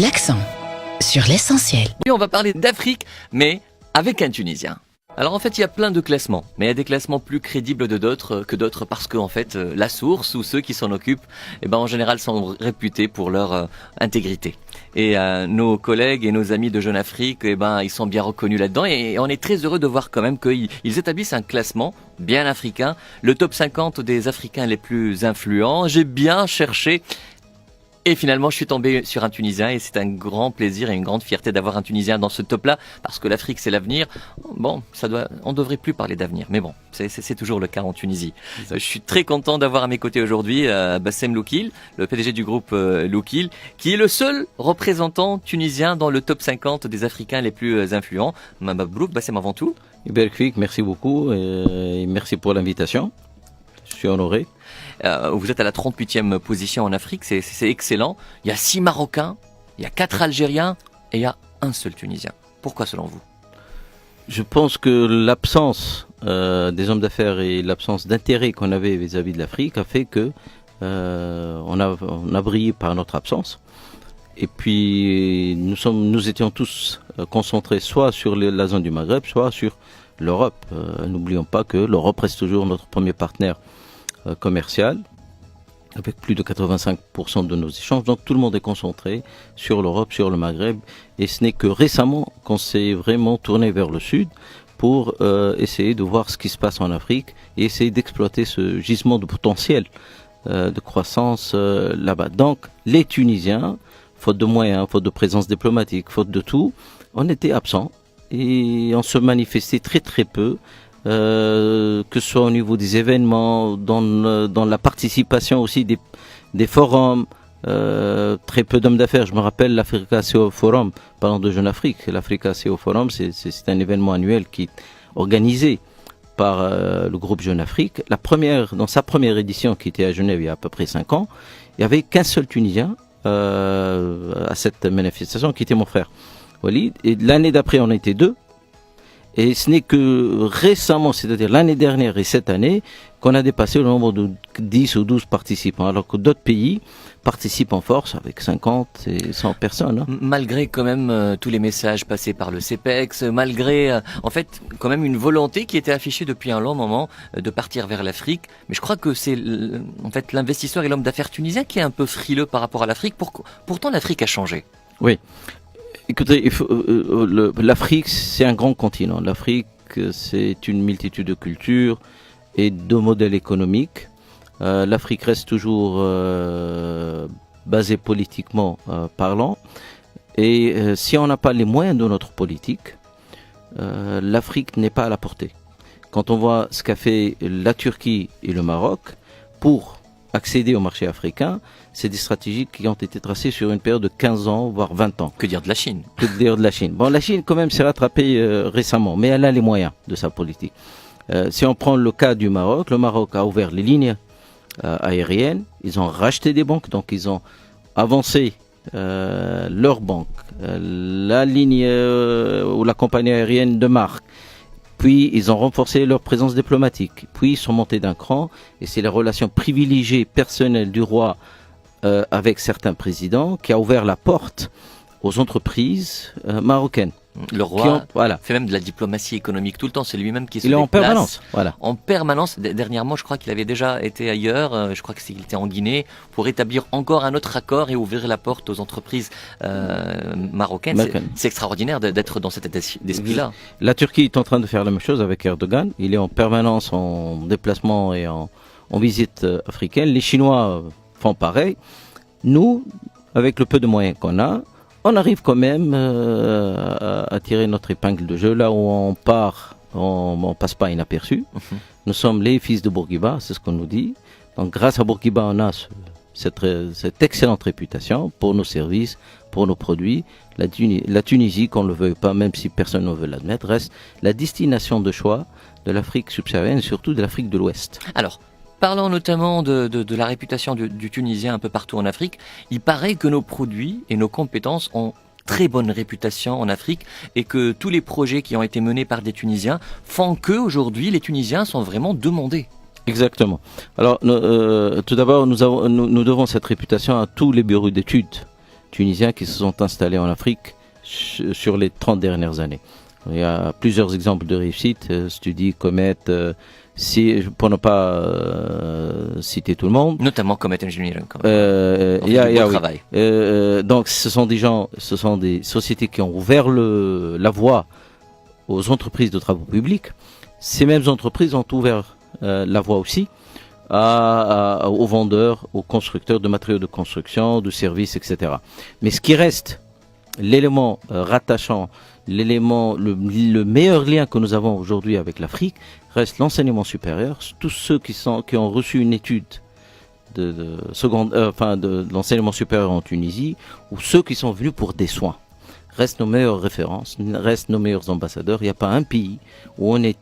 L'accent sur l'essentiel. Oui, on va parler d'Afrique, mais avec un Tunisien. Alors en fait, il y a plein de classements, mais il y a des classements plus crédibles que d'autres parce que en fait, la source ou ceux qui s'en occupent, en général, sont réputés pour leur intégrité. Et nos collègues et nos amis de Jeune Afrique, ils sont bien reconnus là-dedans et on est très heureux de voir quand même qu'ils établissent un classement bien africain, le top 50 des Africains les plus influents. J'ai bien cherché. Et finalement, je suis tombé sur un Tunisien et c'est un grand plaisir et une grande fierté d'avoir un Tunisien dans ce top-là parce que l'Afrique, c'est l'avenir. Bon, on devrait plus parler d'avenir, mais bon, c'est toujours le cas en Tunisie. Exact. Je suis très content d'avoir à mes côtés aujourd'hui Bassem Loukil, le PDG du groupe Loukil, qui est le seul représentant tunisien dans le top 50 des Africains les plus influents. Mabrouk, Bassem avant tout. Iberkvik, merci beaucoup et merci pour l'invitation. Je suis honoré. Vous êtes à la 38e position en Afrique, c'est excellent. Il y a 6 Marocains, il y a 4 Algériens et il y a un seul Tunisien. Pourquoi selon vous ? Je pense que l'absence des hommes d'affaires et l'absence d'intérêt qu'on avait vis-à-vis de l'Afrique a fait que on a brillé par notre absence. Et puis nous étions tous concentrés soit sur la zone du Maghreb, soit sur l'Europe. N'oublions pas que l'Europe reste toujours notre premier partenaire commercial, avec plus de 85% de nos échanges. Donc tout le monde est concentré sur l'Europe, sur le Maghreb, et ce n'est que récemment qu'on s'est vraiment tourné vers le sud pour essayer de voir ce qui se passe en Afrique et essayer d'exploiter ce gisement de potentiel de croissance là-bas. Donc les Tunisiens, faute de moyens, faute de présence diplomatique, faute de tout, on était absents et on se manifestait très très peu. Que ce soit au niveau des événements, dans la participation aussi des forums, très peu d'hommes d'affaires. Je me rappelle l'Africa CEO Forum, parlant de Jeune Afrique. L'Africa CEO Forum, c'est un événement annuel qui est organisé par le groupe Jeune Afrique. Dans sa première édition, qui était à Genève il y a à peu près 5 ans, il n'y avait qu'un seul Tunisien à cette manifestation, qui était mon frère Walid. Et l'année d'après, on était 2. Et ce n'est que récemment, c'est-à-dire l'année dernière et cette année, qu'on a dépassé le nombre de 10 ou 12 participants, alors que d'autres pays participent en force avec 50 et 100 personnes. Malgré quand même tous les messages passés par le CEPEX, malgré en fait quand même une volonté qui était affichée depuis un long moment de partir vers l'Afrique. Mais je crois que c'est en fait l'investisseur et l'homme d'affaires tunisien qui est un peu frileux par rapport à l'Afrique. Pourtant l'Afrique a changé. Oui. Écoutez, l'Afrique, c'est un grand continent. L'Afrique, c'est une multitude de cultures et de modèles économiques. L'Afrique reste toujours basée politiquement parlant. Et si on n'a pas les moyens de notre politique, l'Afrique n'est pas à la portée. Quand on voit ce qu'a fait la Turquie et le Maroc pour accéder au marché africain, c'est des stratégies qui ont été tracées sur une période de 15 ans, voire 20 ans. Que dire de la Chine ? Que dire de la Chine ? Bon, la Chine, quand même, s'est rattrapée récemment, mais elle a les moyens de sa politique. Si on prend le cas du Maroc, le Maroc a ouvert les lignes aériennes, ils ont racheté des banques, donc ils ont avancé leurs banques, la ligne ou la compagnie aérienne de marque. Puis, ils ont renforcé leur présence diplomatique. Puis, ils sont montés d'un cran. Et c'est la relation privilégiée personnelle du roi avec certains présidents qui a ouvert la porte aux entreprises marocaines. Le roi fait même de la diplomatie économique tout le temps. C'est lui-même qui se déplace. Il est en permanence. Voilà. En permanence. Dernièrement, je crois qu'il avait déjà été ailleurs. Je crois qu'il était en Guinée pour établir encore un autre accord et ouvrir la porte aux entreprises marocaines. C'est extraordinaire d'être dans cet état d'esprit-là. La Turquie est en train de faire la même chose avec Erdogan. Il est en permanence en déplacement et en visite africaine. Les Chinois font pareil. Nous, avec le peu de moyens qu'on a, on arrive quand même à tirer notre épingle de jeu. Là où on part, on passe pas inaperçu. Nous sommes les fils de Bourguiba, c'est ce qu'on nous dit. Donc grâce à Bourguiba, on a cette excellente réputation pour nos services, pour nos produits. La Tunisie, qu'on ne le veuille pas, même si personne ne veut l'admettre, reste la destination de choix de l'Afrique subsaharienne et surtout de l'Afrique de l'Ouest. Alors, parlant notamment de la réputation du Tunisien un peu partout en Afrique, il paraît que nos produits et nos compétences ont très bonne réputation en Afrique et que tous les projets qui ont été menés par des Tunisiens font qu'aujourd'hui les Tunisiens sont vraiment demandés. Exactement. Alors, tout d'abord, nous devons cette réputation à tous les bureaux d'études tunisiens qui se sont installés en Afrique sur les 30 dernières années. Il y a plusieurs exemples de réussite, Studi, Comet, pour ne pas citer tout le monde. Notamment Comet Engineering. Il y a travail. Donc ce sont des sociétés qui ont ouvert la voie aux entreprises de travaux publics. Ces mêmes entreprises ont ouvert la voie aussi aux vendeurs, aux constructeurs de matériaux de construction, de services, etc. Mais ce qui reste, l'élément rattachant, le meilleur lien que nous avons aujourd'hui avec l'Afrique, reste l'enseignement supérieur. Tous ceux qui ont reçu une étude de l'enseignement supérieur en Tunisie, ou ceux qui sont venus pour des soins, restent nos meilleures références, restent nos meilleurs ambassadeurs. Il n'y a pas un pays où il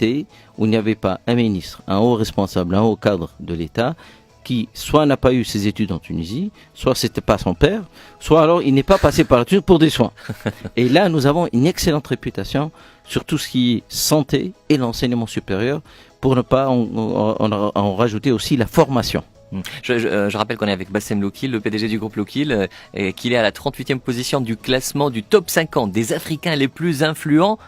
n'y avait pas un ministre, un haut responsable, un haut cadre de l'État qui soit n'a pas eu ses études en Tunisie, soit c'était pas son père, soit alors il n'est pas passé par l'étude pour des soins. Et là, nous avons une excellente réputation sur tout ce qui est santé et l'enseignement supérieur, pour ne pas en rajouter aussi la formation. Je rappelle qu'on est avec Bassem Loukil, le PDG du groupe Loukil, et qu'il est à la 38e position du classement du top 50 des Africains les plus influents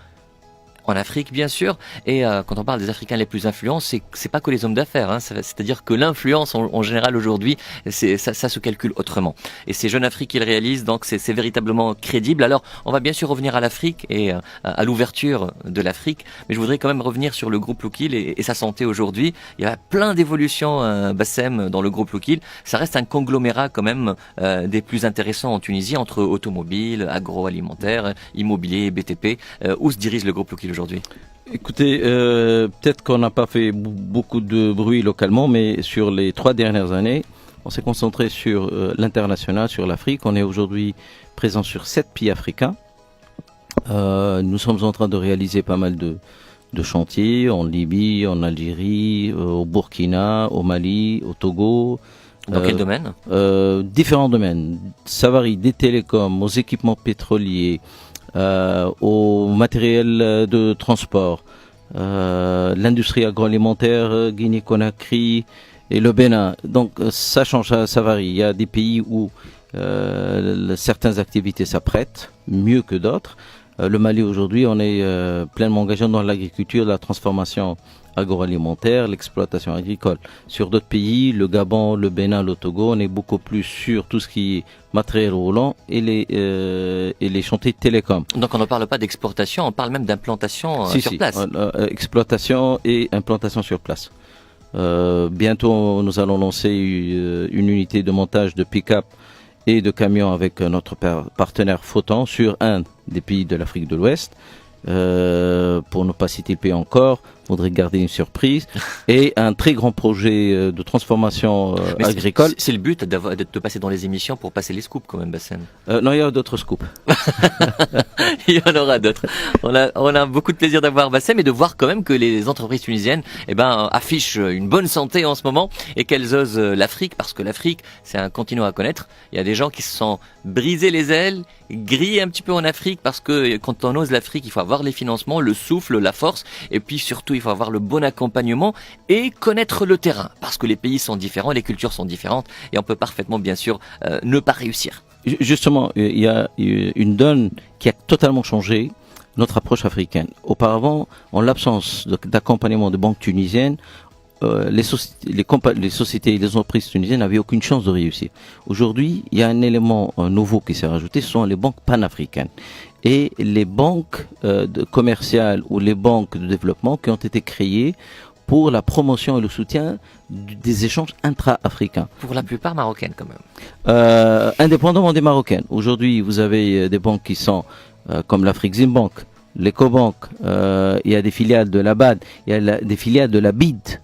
en Afrique, bien sûr. Et quand on parle des Africains les plus influents, c'est pas que les hommes d'affaires, hein. C'est-à-dire que l'influence en général aujourd'hui, ça se calcule autrement. Et c'est Jeune Afrique qui le réalise, donc c'est véritablement crédible. Alors, on va bien sûr revenir à l'Afrique et à l'ouverture de l'Afrique, mais je voudrais quand même revenir sur le groupe Loukil et sa santé aujourd'hui. Il y a plein d'évolutions, Bassem, dans le groupe Loukil. Ça reste un conglomérat quand même des plus intéressants en Tunisie, entre automobile, agroalimentaire, immobilier et BTP. Où se dirige le groupe Loukil aujourd'hui? Écoutez, peut-être qu'on n'a pas fait beaucoup de bruit localement, mais sur les 3 dernières années, on s'est concentré sur l'international, sur l'Afrique. On est aujourd'hui présent sur 7 pays africains. Nous sommes en train de réaliser pas mal de chantiers en Libye, en Algérie, au Burkina, au Mali, au Togo. Dans quel domaine? Différents domaines. Ça varie des télécoms aux équipements pétroliers, au matériel de transport, l'industrie agroalimentaire, Guinée-Conakry et le Bénin. Donc ça change, ça varie. Il y a des pays où certaines activités s'apprêtent mieux que d'autres. Le Mali aujourd'hui, on est pleinement engagé dans l'agriculture, la transformation agroalimentaire, l'exploitation agricole. Sur d'autres pays, le Gabon, le Bénin, le Togo, on est beaucoup plus sur tout ce qui est matériel roulant et les chantiers de télécom. Donc on ne parle pas d'exportation, on parle même d'implantation sur place. Exploitation et implantation sur place. Bientôt, nous allons lancer une unité de montage de pick-up et de camions avec notre partenaire Photon sur un des pays de l'Afrique de l'Ouest. Pour ne pas citer le pays encore, faudrait garder une surprise, et un très grand projet de transformation agricole. C'est le but de passer dans les émissions pour passer les scoops quand même, Bassem. Non, il y a d'autres scoops. Il y en aura d'autres. On a beaucoup de plaisir d'avoir Bassem et de voir quand même que les entreprises tunisiennes affichent une bonne santé en ce moment et qu'elles osent l'Afrique, parce que l'Afrique, c'est un continent à connaître. Il y a des gens qui se sont brisés les ailes, grillés un petit peu en Afrique, parce que quand on ose l'Afrique, il faut avoir les financements, le souffle, la force, et puis surtout il faut avoir le bon accompagnement et connaître le terrain, parce que les pays sont différents, les cultures sont différentes, et on peut parfaitement bien sûr ne pas réussir. Justement, il y a une donne qui a totalement changé notre approche africaine. Auparavant, en l'absence d'accompagnement de banques tunisiennes, les sociétés et les entreprises tunisiennes n'avaient aucune chance de réussir. Aujourd'hui, il y a un élément nouveau qui s'est rajouté, ce sont les banques panafricaines. Et les banques commerciales ou les banques de développement qui ont été créées pour la promotion et le soutien des échanges intra-africains. Pour la plupart marocaines quand même. Indépendamment des marocaines. Aujourd'hui, vous avez des banques qui sont comme l'Afreximbank, l'Ecobank, il y a des filiales de la BAD, il y a des filiales de la BID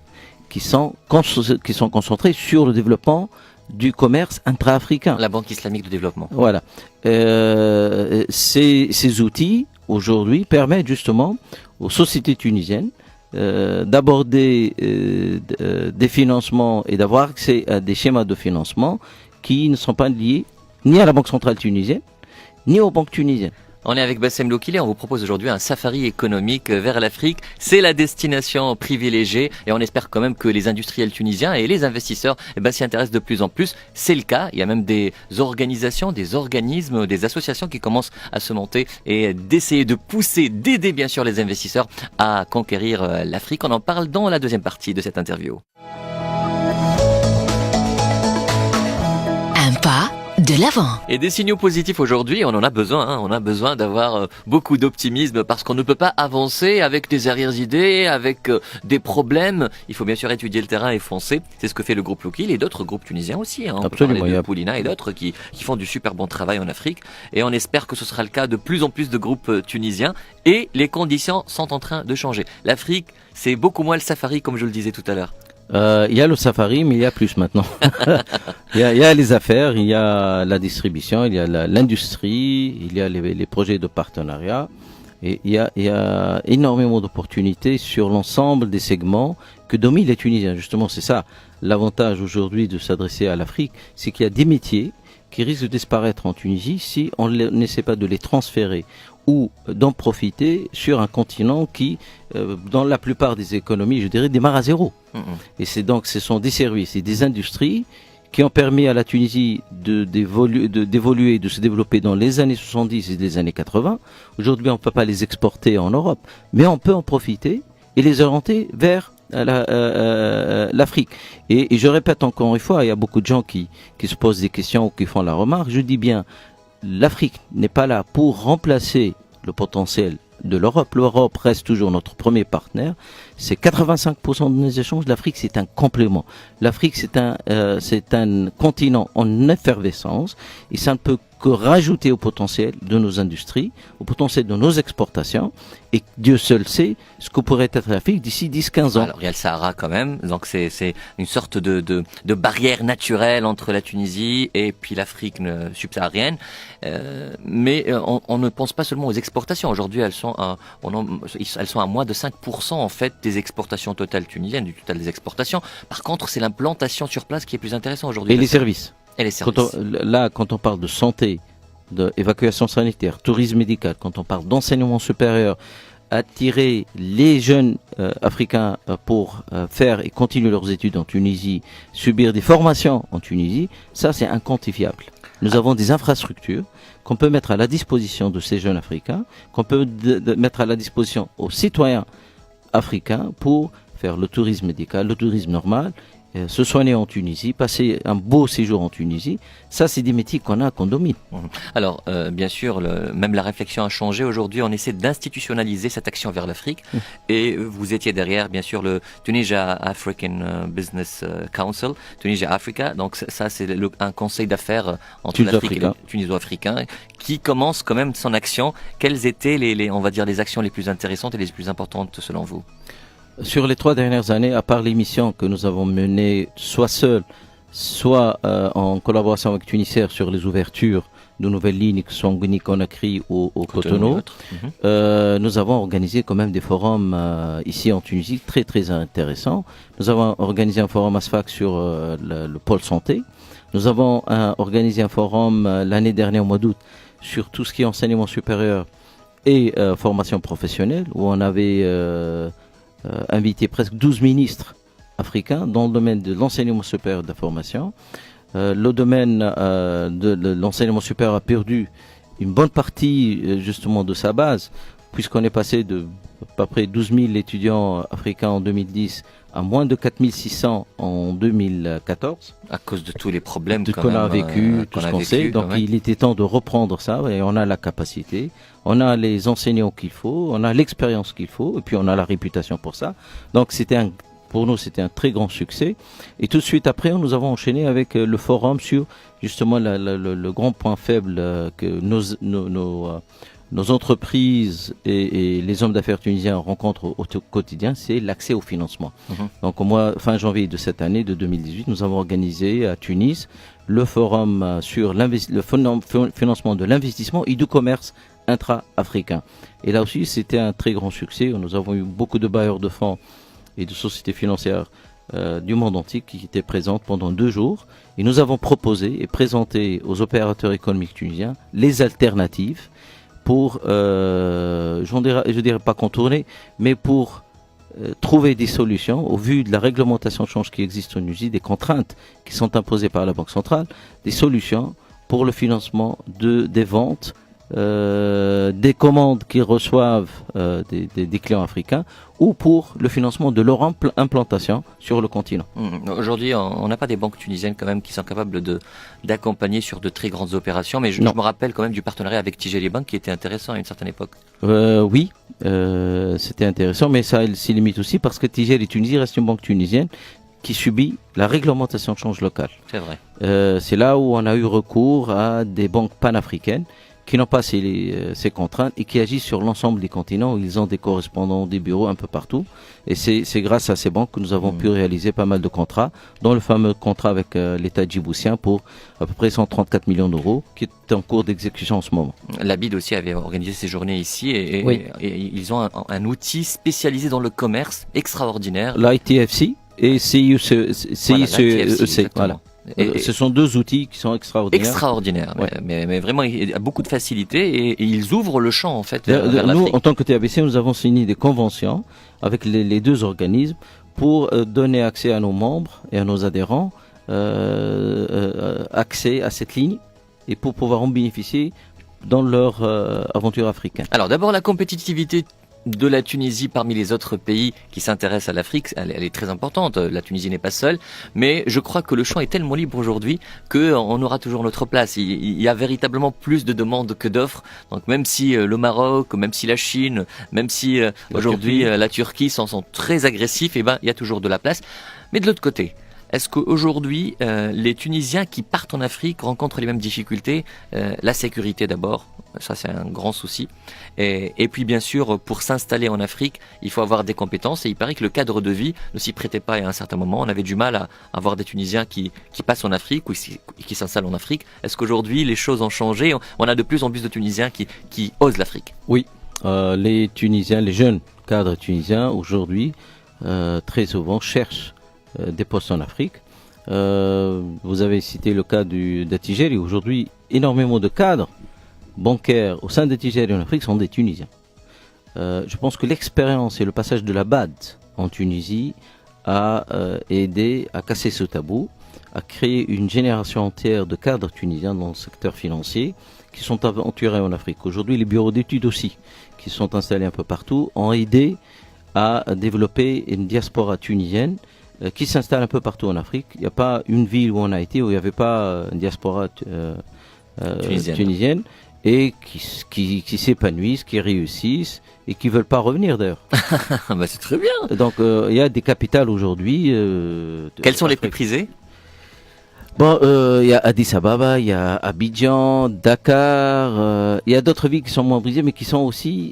qui sont concentrées sur le développement du commerce intra-africain. La Banque islamique de développement. Voilà. Ces outils, aujourd'hui, permettent justement aux sociétés tunisiennes d'aborder des financements et d'avoir accès à des schémas de financement qui ne sont pas liés ni à la Banque centrale tunisienne, ni aux banques tunisiennes. On est avec Bassem Loukili, on vous propose aujourd'hui un safari économique vers l'Afrique. C'est la destination privilégiée et on espère quand même que les industriels tunisiens et les investisseurs s'y intéressent de plus en plus. C'est le cas, il y a même des organisations, des organismes, des associations qui commencent à se monter et d'essayer de pousser, d'aider bien sûr les investisseurs à conquérir l'Afrique. On en parle dans la deuxième partie de cette interview. Un pas de l'avant. Et des signaux positifs aujourd'hui, on en a besoin. On a besoin d'avoir beaucoup d'optimisme parce qu'on ne peut pas avancer avec des arrière-idées, avec des problèmes. Il faut bien sûr étudier le terrain et foncer. C'est ce que fait le groupe Loukili et d'autres groupes tunisiens aussi. On peut parler de Poulina et d'autres qui font du super bon travail en Afrique. Et on espère que ce sera le cas de plus en plus de groupes tunisiens. Et les conditions sont en train de changer. L'Afrique, c'est beaucoup moins le safari comme je le disais tout à l'heure. Il y a le safari, mais il y a plus maintenant. Il y a les affaires, il y a la distribution, il y a l'industrie, il y a les projets de partenariat. Et il y a énormément d'opportunités sur l'ensemble des segments que dominent les Tunisiens. Justement, c'est ça l'avantage aujourd'hui de s'adresser à l'Afrique, c'est qu'il y a des métiers qui risquent de disparaître en Tunisie si on n'essaie pas de les transférer ou d'en profiter sur un continent qui, dans la plupart des économies, je dirais, démarre à zéro. Et ce sont des services et des industries qui ont permis à la Tunisie d'évoluer, de se développer dans les années 70 et les années 80. Aujourd'hui, on ne peut pas les exporter en Europe, mais on peut en profiter et les orienter vers l'Afrique. Et je répète encore une fois, il y a beaucoup de gens qui se posent des questions ou qui font la remarque. Je dis bien, l'Afrique n'est pas là pour remplacer le potentiel de l'Europe. L'Europe reste toujours notre premier partenaire. C'est 85% de nos échanges. L'Afrique, c'est un complément. L'Afrique, c'est un continent en effervescence et ça ne peut que rajouter au potentiel de nos industries, au potentiel de nos exportations. Et Dieu seul sait ce que pourrait être l'Afrique d'ici 10-15 ans. Alors, il y a le Sahara quand même. Donc, c'est une sorte de barrière naturelle entre la Tunisie et puis l'Afrique subsaharienne. Mais on ne pense pas seulement aux exportations. Aujourd'hui, elles sont à moins de 5% en fait des exportations totales tunisiennes, du total des exportations. Par contre, c'est l'implantation sur place qui est plus intéressant aujourd'hui. Et les services. Et les services. Quand on parle de santé, d'évacuation sanitaire, tourisme médical, quand on parle d'enseignement supérieur, attirer les jeunes africains pour faire et continuer leurs études en Tunisie, subir des formations en Tunisie, ça c'est inquantifiable. Nous avons des infrastructures qu'on peut mettre à la disposition de ces jeunes africains, qu'on peut mettre à la disposition aux citoyens africains pour faire le tourisme médical, le tourisme normal, se soigner en Tunisie, passer un beau séjour en Tunisie. Ça, c'est des métiers qu'on domine. Alors, bien sûr, même la réflexion a changé. Aujourd'hui, on essaie d'institutionnaliser cette action vers l'Afrique. Et vous étiez derrière, bien sûr, le Tunisia African Business Council, Tunisia Africa. Donc, ça, c'est un conseil d'affaires entre l'Afrique et les Tuniso-Africains qui commence quand même son action. Quelles étaient on va dire, les actions les plus intéressantes et les plus importantes selon vous? Sur les 3 dernières années, à part les missions que nous avons menées, soit seules, soit en collaboration avec Tunisair sur les ouvertures de nouvelles lignes, que ce soit en Guinée-Conakry ou au Cotonou, nous avons organisé quand même des forums ici en Tunisie très très intéressants. Nous avons organisé un forum ASFAC sur le pôle santé. Nous avons organisé un forum l'année dernière au mois d'août sur tout ce qui est enseignement supérieur et formation professionnelle, où on avait invité presque 12 ministres africains dans le domaine de l'enseignement supérieur de la formation. Le domaine de l'enseignement supérieur a perdu une bonne partie justement de sa base, puisqu'on est passé de à peu près 12 000 étudiants africains en 2010 à moins de 4 600 en 2014. À cause de tous les problèmes qu'on a vécu, tout ce qu'on sait. Donc il était temps de reprendre ça et on a la capacité, on a les enseignants qu'il faut, on a l'expérience qu'il faut et puis on a la réputation pour ça. Donc pour nous, c'était un très grand succès. Et tout de suite après, nous avons enchaîné avec le forum sur justement le grand point faible que nos entreprises et les hommes d'affaires tunisiens rencontrent au quotidien, c'est l'accès au financement. Donc fin janvier de cette année, de 2018, nous avons organisé à Tunis le forum sur le financement de l'investissement et du commerce intra-africain. Et là aussi, c'était un très grand succès. Nous avons eu beaucoup de bailleurs de fonds et de sociétés financières du monde entier qui étaient présentes pendant 2 jours. Et nous avons proposé et présenté aux opérateurs économiques tunisiens les alternatives pour, je dirais pas contourner, mais pour trouver des solutions au vu de la réglementation de change qui existe en Tunisie, des contraintes qui sont imposées par la Banque centrale, des solutions pour le financement des ventes, des commandes qu'ils reçoivent des clients africains ou pour le financement de leur implantation sur le continent. Aujourd'hui, on n'a pas des banques tunisiennes quand même qui sont capables d'accompagner sur de très grandes opérations, mais je me rappelle quand même du partenariat avec Tijeli Bank qui était intéressant à une certaine époque. Oui, c'était intéressant, mais ça s'y limite aussi parce que Tijeli Tunisie reste une banque tunisienne qui subit la réglementation de change locale. C'est vrai. C'est là où on a eu recours à des banques panafricaines qui n'ont pas ces contraintes et qui agissent sur l'ensemble des continents où ils ont des correspondants, des bureaux un peu partout. Et c'est grâce à ces banques que nous avons pu réaliser pas mal de contrats, dont le fameux contrat avec l'État djiboutien pour à peu près 134 millions d'euros, qui est en cours d'exécution en ce moment. La BID aussi avait organisé ces journées ici et ils ont un outil spécialisé dans le commerce extraordinaire. L'ITFC et CICEC. Voilà. Et ce sont deux outils qui sont extraordinaires. Extraordinaires, ouais. mais vraiment il y a beaucoup de facilité et ils ouvrent le champ en fait. Vers nous, en tant que TABC, nous avons signé des conventions avec les deux organismes pour donner accès à nos membres et à nos adhérents, accès à cette ligne et pour pouvoir en bénéficier dans leur aventure africaine. Alors d'abord la compétitivité de la Tunisie parmi les autres pays qui s'intéressent à l'Afrique, elle est très importante. La Tunisie n'est pas seule, mais je crois que le champ est tellement libre aujourd'hui qu'on aura toujours notre place. Il y a véritablement plus de demandes que d'offres. Donc même si le Maroc, même si la Chine, même si aujourd'hui la Turquie sont très agressifs, il y a toujours de la place. Mais de l'autre côté, est-ce qu'aujourd'hui, les Tunisiens qui partent en Afrique rencontrent les mêmes difficultés? La sécurité d'abord, ça c'est un grand souci. Et puis bien sûr, pour s'installer en Afrique, il faut avoir des compétences. Et il paraît que le cadre de vie ne s'y prêtait pas à un certain moment. On avait du mal à avoir des Tunisiens qui passent en Afrique ou qui s'installent en Afrique. Est-ce qu'aujourd'hui, les choses ont changé? On a de plus en plus de Tunisiens qui osent l'Afrique. Oui, les Tunisiens, les jeunes cadres tunisiens aujourd'hui, très souvent cherchent des postes en Afrique. Vous avez cité le cas d'Atigeri. Aujourd'hui, énormément de cadres bancaires au sein d'Atigeri en Afrique sont des Tunisiens. Je pense que l'expérience et le passage de la BAD en Tunisie a aidé à casser ce tabou, à créer une génération entière de cadres tunisiens dans le secteur financier qui sont aventurés en Afrique. Aujourd'hui, les bureaux d'études aussi, qui sont installés un peu partout, ont aidé à développer une diaspora tunisienne qui s'installe un peu partout en Afrique. Il n'y a pas une ville où on a été où il n'y avait pas une diaspora tunisienne et qui s'épanouissent, qui réussissent et qui veulent pas revenir d'ailleurs. C'est très bien. Donc il y a des capitales aujourd'hui. Quelles sont les plus prisées? Bon, il y a Addis Ababa, il y a Abidjan, Dakar, il y a d'autres villes qui sont moins brisées mais qui sont aussi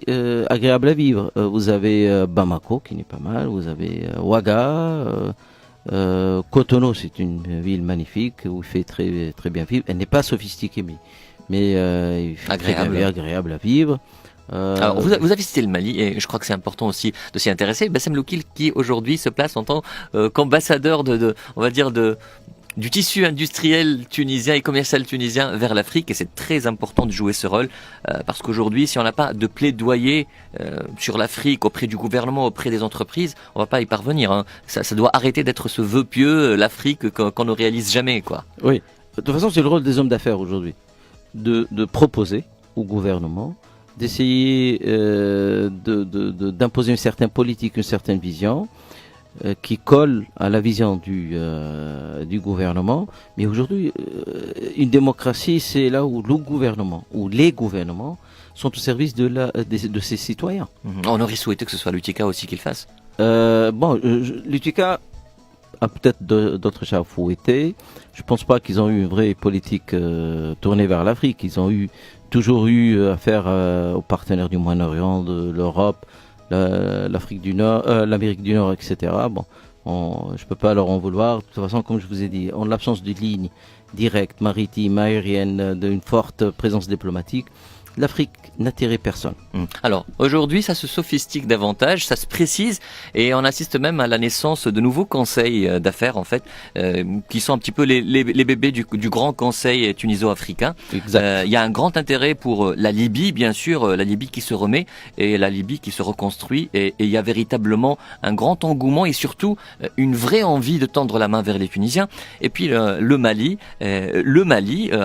agréables à vivre. Vous avez Bamako qui n'est pas mal, vous avez Ouaga, Cotonou, c'est une ville magnifique où il fait très très bien vivre. Elle n'est pas sophistiquée mais il fait agréable à vivre. Alors, vous avez cité le Mali et je crois que c'est important aussi de s'y intéresser. Bassem Loukil qui aujourd'hui se place en tant qu'ambassadeur on va dire du tissu industriel tunisien et commercial tunisien vers l'Afrique, et c'est très important de jouer ce rôle parce qu'aujourd'hui, si on n'a pas de plaidoyer sur l'Afrique auprès du gouvernement, auprès des entreprises, on va pas y parvenir. Hein. Ça doit arrêter d'être ce vœu pieux, l'Afrique qu'on ne réalise jamais, quoi. Oui, de toute façon, c'est le rôle des hommes d'affaires aujourd'hui de proposer au gouvernement, d'essayer d'imposer une certaine politique, une certaine vision qui colle à la vision du gouvernement. Mais aujourd'hui, une démocratie, c'est là où le gouvernement, ou les gouvernements sont au service de ses citoyens. On aurait souhaité que ce soit l'UTICA aussi qu'il fasse. L'UTICA a peut-être d'autres chats à fouetter. Je pense pas qu'ils ont eu une vraie politique tournée vers l'Afrique. Ils ont toujours eu affaire aux partenaires du Moyen-Orient, de l'Europe, l'Afrique du Nord, l'Amérique du Nord, etc. Bon, je peux pas leur en vouloir. De toute façon, comme je vous ai dit, en l'absence de lignes directes, maritimes, aériennes, d'une forte présence diplomatique, l'Afrique n'attirait personne. Alors, aujourd'hui, ça se sophistique davantage, ça se précise, et on assiste même à la naissance de nouveaux conseils d'affaires, en fait, qui sont un petit peu les bébés du grand conseil tuniso-africain. Il y a un grand intérêt pour la Libye, bien sûr, la Libye qui se remet, et la Libye qui se reconstruit, et il y a véritablement un grand engouement, et surtout, une vraie envie de tendre la main vers les Tunisiens. Et puis, le Mali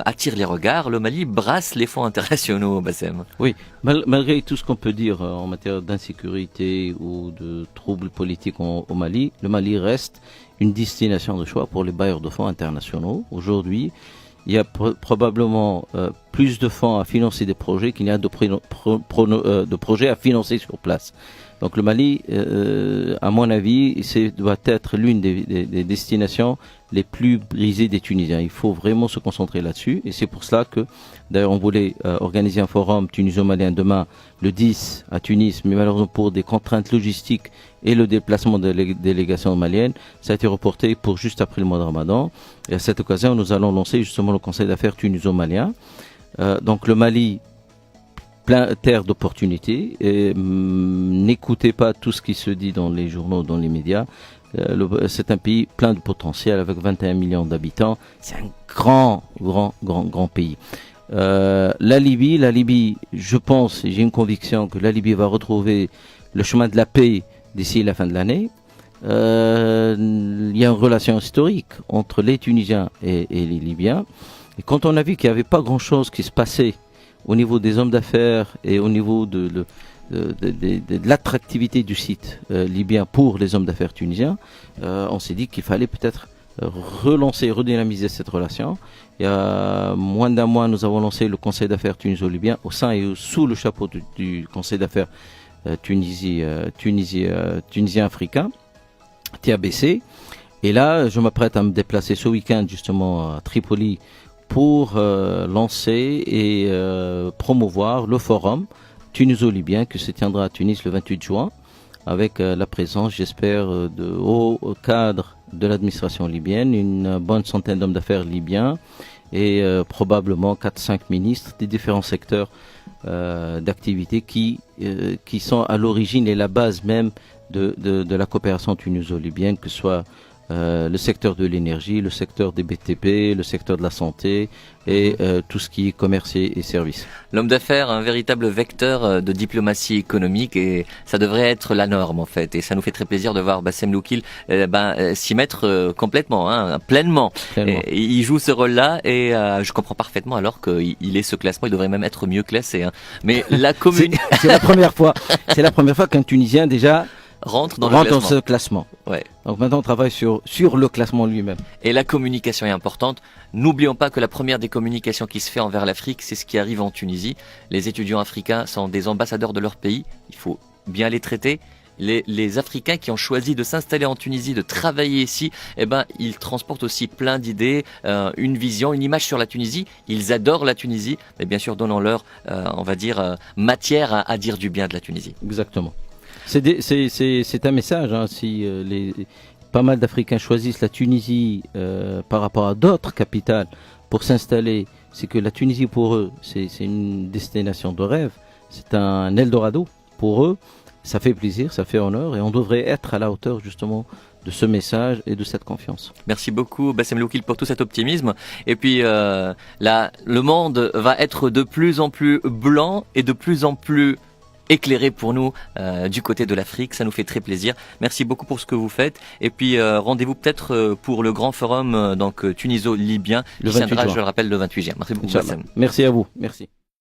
attire les regards, le Mali brasse les fonds internationaux, Bassem. Oui, malgré tout ce qu'on peut dire en matière d'insécurité ou de troubles politiques au Mali, le Mali reste une destination de choix pour les bailleurs de fonds internationaux. Aujourd'hui, il y a probablement plus de fonds à financer des projets qu'il y a de projets à financer sur place. Donc le Mali, à mon avis, doit être l'une des destinations les plus brisées des Tunisiens. Il faut vraiment se concentrer là-dessus, et c'est pour cela que, d'ailleurs, on voulait organiser un forum tuniso-malien demain, le 10, à Tunis, mais malheureusement pour des contraintes logistiques et le déplacement de la délégation malienne, ça a été reporté pour juste après le mois de Ramadan. Et à cette occasion, nous allons lancer justement le Conseil d'affaires tuniso-malien. Donc le Mali, terre d'opportunités, et n'écoutez pas tout ce qui se dit dans les journaux, dans les médias. C'est un pays plein de potentiel avec 21 millions d'habitants. C'est un grand pays. La Libye, je pense, et j'ai une conviction que la Libye va retrouver le chemin de la paix d'ici la fin de l'année. Il y a une relation historique entre les Tunisiens et les Libyens. Et quand on a vu qu'il n'y avait pas grand-chose qui se passait au niveau des hommes d'affaires et au niveau de l'attractivité du site libyen pour les hommes d'affaires tunisiens, on s'est dit qu'il fallait peut-être relancer, redynamiser cette relation. Il y a moins d'un mois, nous avons lancé le Conseil d'affaires tuniso-libyen au sein et sous le chapeau du Conseil d'affaires tunisien-africain, TABC. Et là, je m'apprête à me déplacer ce week-end justement à Tripoli pour lancer et promouvoir le forum tuniso-libyen qui se tiendra à Tunis le 28 juin avec la présence, j'espère, de hauts cadres de l'administration libyenne, une bonne centaine d'hommes d'affaires libyens et probablement 4-5 ministres des différents secteurs d'activité qui sont à l'origine et la base même de la coopération tuniso-libyenne, que ce soit le secteur de l'énergie, le secteur des BTP, le secteur de la santé et tout ce qui est commerce et services. L'homme d'affaires, un véritable vecteur de diplomatie économique, et ça devrait être la norme en fait. Et ça nous fait très plaisir de voir Bassem Loukil s'y mettre complètement, pleinement. Et il joue ce rôle-là, et je comprends parfaitement alors qu'il est ce classement, il devrait même être mieux classé. Mais la commune... c'est la première fois qu'un Tunisien déjà rentre dans ce classement. Ouais. Donc maintenant on travaille sur le classement lui-même. Et la communication est importante. N'oublions pas que la première des communications qui se fait envers l'Afrique, c'est ce qui arrive en Tunisie. Les étudiants africains sont des ambassadeurs de leur pays. Il faut bien les traiter. Les Africains qui ont choisi de s'installer en Tunisie, de travailler ici, ils transportent aussi plein d'idées, une vision, une image sur la Tunisie. Ils adorent la Tunisie, mais bien sûr donnons-leur, matière à dire du bien de la Tunisie. Exactement. C'est un message, si pas mal d'Africains choisissent la Tunisie par rapport à d'autres capitales pour s'installer, c'est que la Tunisie pour eux, c'est une destination de rêve, c'est un Eldorado pour eux, ça fait plaisir, ça fait honneur, et on devrait être à la hauteur justement de ce message et de cette confiance. Merci beaucoup Bassem Loukil pour tout cet optimisme. Et puis le monde va être de plus en plus blanc et de plus en plus éclairé pour nous du côté de l'Afrique. Ça nous fait très plaisir. Merci beaucoup pour ce que vous faites. Et puis rendez-vous peut-être pour le grand forum tuniso-libyen qui tiendra, je le rappelle, le 28 juin. Merci beaucoup Bassem. Merci à vous. Merci.